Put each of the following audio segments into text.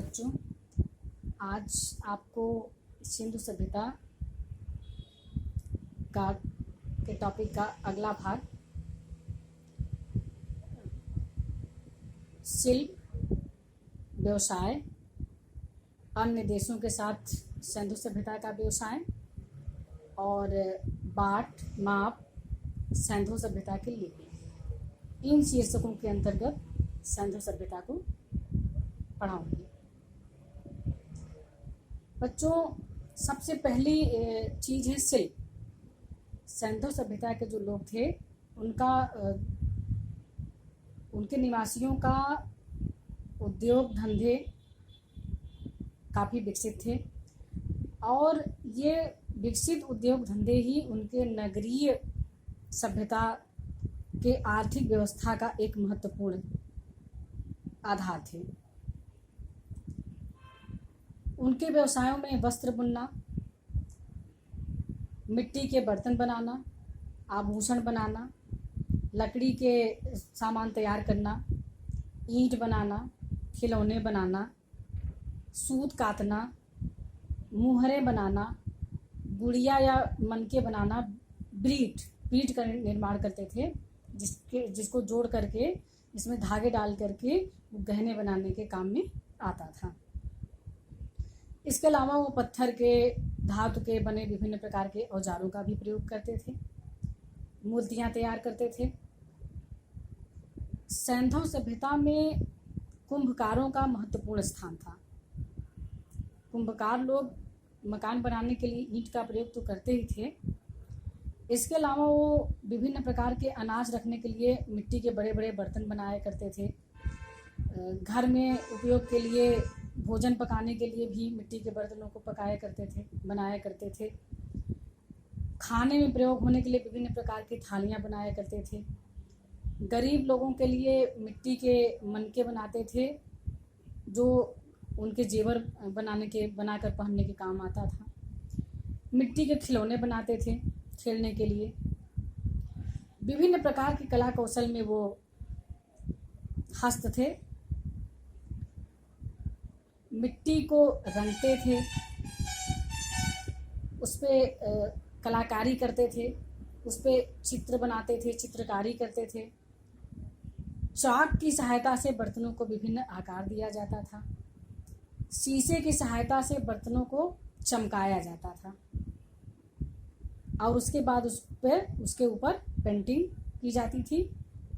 बच्चों, आज आपको सिंधु सभ्यता का के टॉपिक का अगला भाग शिल्प, व्यवसाय, अन्य देशों के साथ सिंधु सभ्यता का व्यवसाय और बाट माप सिंधु सभ्यता की लिपि, इन शीर्षकों के अंतर्गत सिंधु सभ्यता को पढ़ाऊंगी। बच्चों, सबसे पहली चीज़ है शिल्प। सिंधु सभ्यता के जो लोग थे उनके निवासियों का उद्योग धंधे काफ़ी विकसित थे और ये विकसित उद्योग धंधे ही उनके नगरीय सभ्यता के आर्थिक व्यवस्था का एक महत्वपूर्ण आधार थे। उनके व्यवसायों में वस्त्र बुनना, मिट्टी के बर्तन बनाना, आभूषण बनाना, लकड़ी के सामान तैयार करना, ईंट बनाना, खिलौने बनाना, सूत काटना, मुहरें बनाना, गुड़िया या मनके बनाना, बीट का निर्माण करते थे, जिसको जोड़ करके इसमें धागे डाल करके गहने बनाने के काम में आता था। इसके अलावा वो पत्थर के, धातु के बने विभिन्न प्रकार के औजारों का भी प्रयोग करते थे, मूर्तियाँ तैयार करते थे। सिंधु सभ्यता में कुंभकारों का महत्वपूर्ण स्थान था। कुंभकार लोग मकान बनाने के लिए ईंट का प्रयोग तो करते ही थे, इसके अलावा वो विभिन्न प्रकार के अनाज रखने के लिए मिट्टी के बड़े बड़े बर्तन बनाया करते थे। घर में उपयोग के लिए, भोजन पकाने के लिए भी मिट्टी के बर्तनों को बनाया करते थे। खाने में प्रयोग होने के लिए विभिन्न प्रकार की थालियाँ बनाया करते थे। गरीब लोगों के लिए मिट्टी के मनके बनाते थे, जो उनके जेवर बनाकर पहनने के काम आता था। मिट्टी के खिलौने बनाते थे खेलने के लिए। विभिन्न प्रकार की कला कौशल में वो हस्त थे। मिट्टी को रंगते थे, उस पर कलाकारी करते थे, उस पर चित्र बनाते थे, चित्रकारी करते थे। चाक की सहायता से बर्तनों को विभिन्न आकार दिया जाता था। शीशे की सहायता से बर्तनों को चमकाया जाता था और उसके बाद उसके ऊपर पेंटिंग की जाती थी,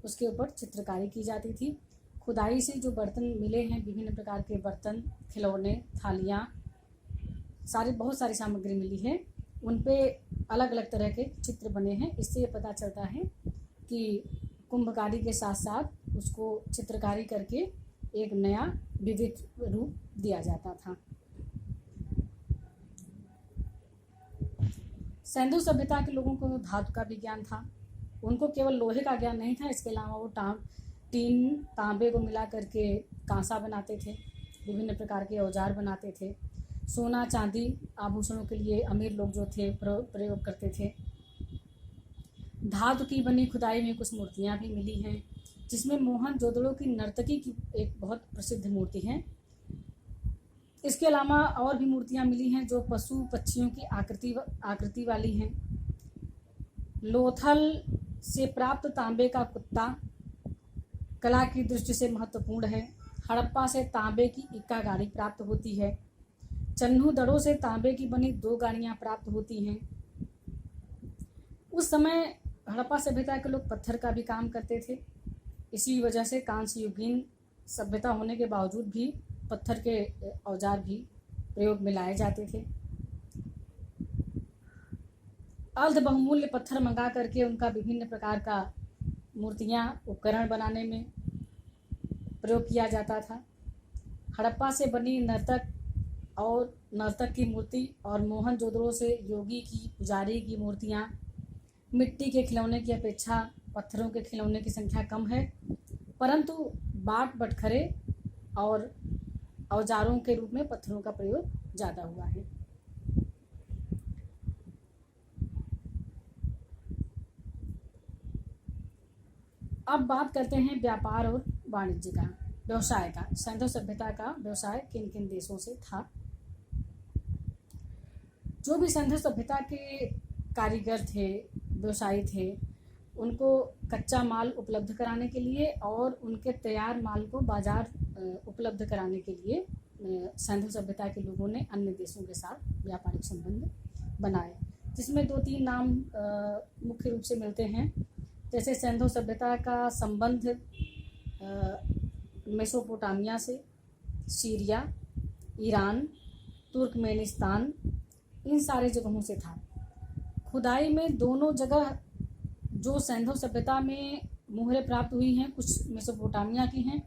उसके ऊपर चित्रकारी की जाती थी। खुदाई से जो बर्तन मिले हैं, विभिन्न प्रकार के बर्तन, खिलौने, थालियाँ, बहुत सारी सामग्री मिली है, उन पे अलग अलग तरह के चित्र बने हैं। इससे ये पता चलता है कि कुंभकारी के साथ साथ उसको चित्रकारी करके एक नया विविध रूप दिया जाता था। सिंधु सभ्यता के लोगों को धातु का भी ज्ञान था। उनको केवल लोहे का ज्ञान नहीं था, इसके अलावा वो टीन, तांबे को मिला करके कांसा बनाते थे, विभिन्न प्रकार के औजार बनाते थे। सोना चांदी आभूषणों के लिए अमीर लोग जो थे प्रयोग करते थे। धातु की बनी खुदाई में कुछ मूर्तियाँ भी मिली हैं, जिसमें मोहनजोदड़ो की नर्तकी की एक बहुत प्रसिद्ध मूर्ति है। इसके अलावा और भी मूर्तियाँ मिली हैं जो पशु पक्षियों की आकृति वाली हैं। लोथल से प्राप्त तांबे का कुत्ता कला की दृष्टि से महत्वपूर्ण है। हड़प्पा से तांबे की इक्का गाड़ी प्राप्त होती है। चन्हू दड़ों से तांबे की बनी 2 गाड़ियाँ प्राप्त होती हैं। उस समय हड़प्पा सभ्यता के लोग पत्थर का भी काम करते थे। इसी वजह से कांस्य युगीन सभ्यता होने के बावजूद भी पत्थर के औजार भी प्रयोग में लाए जाते थे। अर्ध बहुमूल्य पत्थर मंगा करके उनका विभिन्न प्रकार का मूर्तियाँ, उपकरण बनाने में प्रयोग किया जाता था। हड़प्पा से बनी नर्तक की मूर्ति और मोहनजोदड़ो से योगी की, पुजारी की मूर्तियाँ मिट्टी के खिलौने की अपेक्षा पत्थरों के खिलौने की संख्या कम है, परंतु बाट बटखरे और औजारों के रूप में पत्थरों का प्रयोग ज़्यादा हुआ है। अब बात करते हैं व्यापार और वाणिज्य का। व्यवसाय का, सैंधव सभ्यता का व्यवसाय किन किन देशों से था। जो भी सैंधव सभ्यता के कारीगर थे, व्यवसायी थे, उनको कच्चा माल उपलब्ध कराने के लिए और उनके तैयार माल को बाजार उपलब्ध कराने के लिए सैंधव सभ्यता के लोगों ने अन्य देशों के साथ व्यापारिक संबंध बनाए, जिसमें 2-3 नाम मुख्य रूप से मिलते हैं। जैसे सैंधव सभ्यता का संबंध मेसोपोटामिया से, सीरिया, ईरान, तुर्कमेनिस्तान, इन सारे जगहों से था। खुदाई में दोनों जगह जो सैंधव सभ्यता में मोहरें प्राप्त हुई हैं, कुछ मेसोपोटामिया की हैं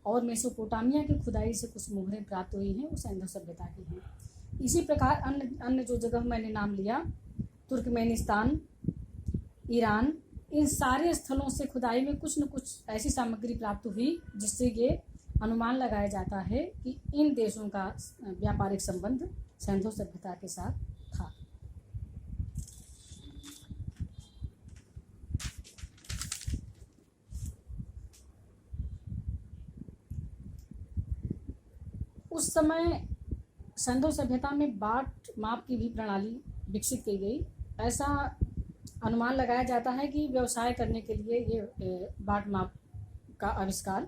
और मेसोपोटामिया की खुदाई से कुछ मोहरें प्राप्त हुई हैं, वो सैंधव सभ्यता की हैं। इसी प्रकार अन्य जो जगह मैंने नाम लिया, तुर्कमेनिस्तान, ईरान, इन सारे स्थलों से खुदाई में कुछ न कुछ ऐसी सामग्री प्राप्त हुई जिससे ये अनुमान लगाया जाता है कि इन देशों का व्यापारिक संबंध सैंधव सभ्यता के साथ था। उस समय सैंधव सभ्यता में बाट माप की भी प्रणाली विकसित की गई। ऐसा अनुमान लगाया जाता है कि व्यवसाय करने के लिए ये बाट माप का आविष्कार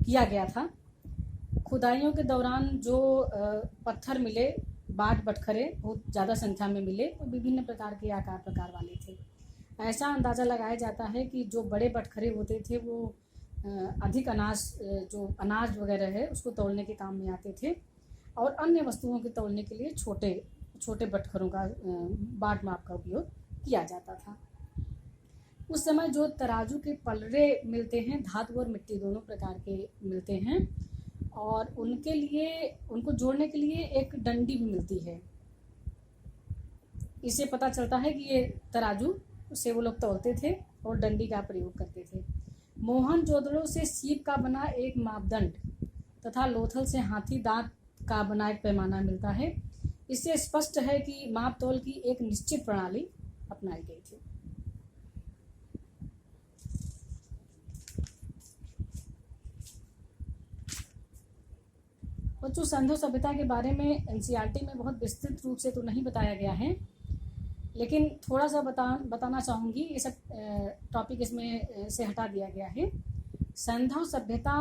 किया गया था। खुदाइयों के दौरान जो पत्थर मिले, बाट बटखरे बहुत ज़्यादा संख्या में मिले, तो विभिन्न प्रकार के आकार प्रकार वाले थे। ऐसा अंदाज़ा लगाया जाता है कि जो बड़े बटखरे होते थे वो अधिक जो अनाज वगैरह है उसको तौलने के काम में आते थे, और अन्य वस्तुओं के तौलने के लिए छोटे छोटे बटखरों का बाट माप का उपयोग किया जाता था। उस समय जो तराजू के पलड़े मिलते हैं, धातु और मिट्टी दोनों प्रकार के मिलते हैं, और उनके लिए उनको जोड़ने के लिए एक डंडी भी मिलती है। इससे पता चलता है कि ये तराजू से वो लोग तौलते थे और डंडी का प्रयोग करते थे। मोहनजोदड़ो से सीप का बना एक मापदंड तथा लोथल से हाथी दांत का बना एक पैमाना मिलता है। इससे स्पष्ट है कि माप तौल की एक निश्चित प्रणाली अपनाई गई थी। बच्चों, सैंधव सभ्यता के बारे में एनसीईआरटी में बहुत विस्तृत रूप से तो नहीं बताया गया है, लेकिन थोड़ा सा बताना चाहूँगी। ये सब टॉपिक इसमें से हटा दिया गया है। सैंधव सभ्यता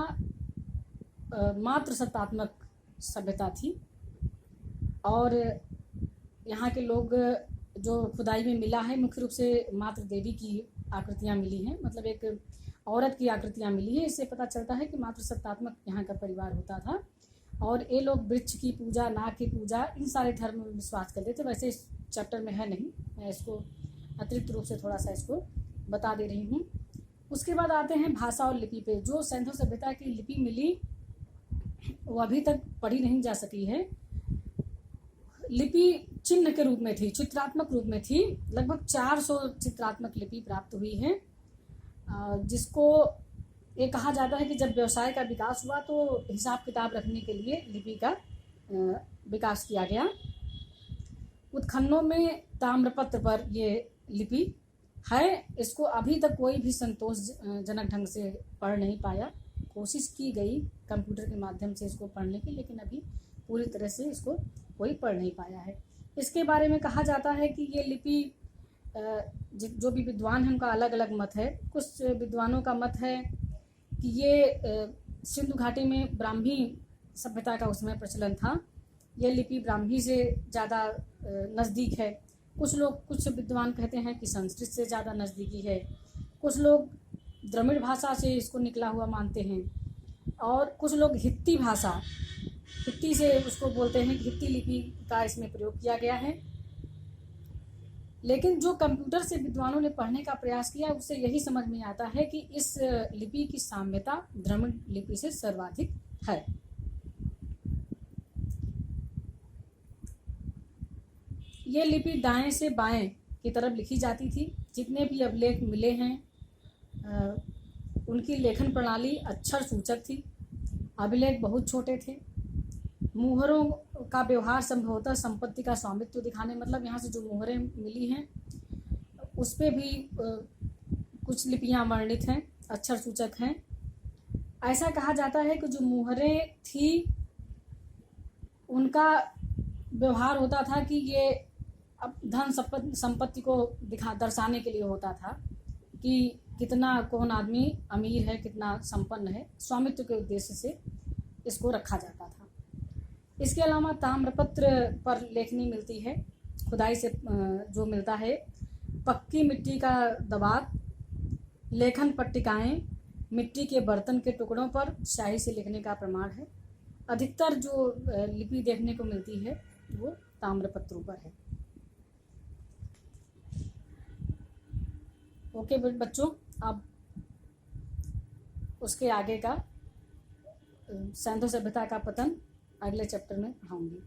मात्र सत्तात्मक सभ्यता थी, और यहाँ के लोग जो खुदाई में मिला है मुख्य रूप से मात्र देवी की आकृतियाँ मिली हैं, मतलब एक औरत की आकृतियाँ मिली है। इससे पता चलता है कि मात्र सत्तात्मक यहाँ का परिवार होता था, और ये लोग वृक्ष की पूजा, नाग की पूजा, इन सारे धर्म में विश्वास करते थे। वैसे इस चैप्टर में है नहीं, मैं इसको अतिरिक्त रूप से थोड़ा सा इसको बता दे रही हूँ। उसके बाद आते हैं भाषा और लिपि पे। जो सैंधव सभ्यता की लिपि मिली वो अभी तक पढ़ी नहीं जा सकी है। लिपि चिन्ह के रूप में थी, चित्रात्मक रूप में थी। लगभग 400 चित्रात्मक लिपि प्राप्त हुई है, जिसको ये कहा जाता है कि जब व्यवसाय का विकास हुआ तो हिसाब किताब रखने के लिए लिपि का विकास किया गया। उत्खननों में ताम्रपत्र पर ये लिपि है। इसको अभी तक कोई भी संतोषजनक ढंग से पढ़ नहीं पाया। कोशिश की गई कंप्यूटर के माध्यम से इसको पढ़ने की, लेकिन अभी पूरी तरह से इसको कोई पढ़ नहीं पाया है। इसके बारे में कहा जाता है कि ये लिपि, जो भी विद्वान हैं उनका अलग अलग मत है। कुछ विद्वानों का मत है कि ये सिंधु घाटी में ब्राह्मी सभ्यता का उसमें प्रचलन था, ये लिपि ब्राह्मी से ज़्यादा नज़दीक है। कुछ विद्वान कहते हैं कि संस्कृत से ज़्यादा नज़दीकी है। कुछ लोग द्रमिड़ भाषा से इसको निकला हुआ मानते हैं, और कुछ लोग हित्ती भाषा, हित्ती से उसको बोलते हैं कि हित्ती लिपि का इसमें प्रयोग किया गया है। लेकिन जो कंप्यूटर से विद्वानों ने पढ़ने का प्रयास किया उससे यही समझ में आता है कि इस लिपि की साम्यता द्रमिड़ लिपि से सर्वाधिक है। ये लिपि दाएं से बाएं की तरफ लिखी जाती थी। जितने भी अभिलेख मिले हैं उनकी लेखन प्रणाली अक्षर सूचक थी। अभिलेख बहुत छोटे थे। मुहरों का व्यवहार संभवतः संपत्ति का स्वामित्व दिखाने, मतलब यहाँ से जो मुहरें मिली हैं उस पे भी कुछ लिपियाँ वर्णित हैं, अक्षर सूचक हैं। ऐसा कहा जाता है कि जो मुहरें थी उनका व्यवहार होता था कि ये अब धन संपत्ति को दर्शाने के लिए होता था कि कितना कौन आदमी अमीर है, कितना संपन्न है, स्वामित्व के उद्देश्य से इसको रखा जाता था। इसके अलावा ताम्रपत्र पर लेखनी मिलती है, खुदाई से जो मिलता है, पक्की मिट्टी का दवात, लेखन पट्टिकाएं, मिट्टी के बर्तन के टुकड़ों पर स्याही से लिखने का प्रमाण है। अधिकतर जो लिपि देखने को मिलती है वो ताम्रपत्रों पर है। ओके बच्चों, अब उसके आगे का सिंधु सभ्यता का पतन अगले चैप्टर में पढ़ाऊंगी।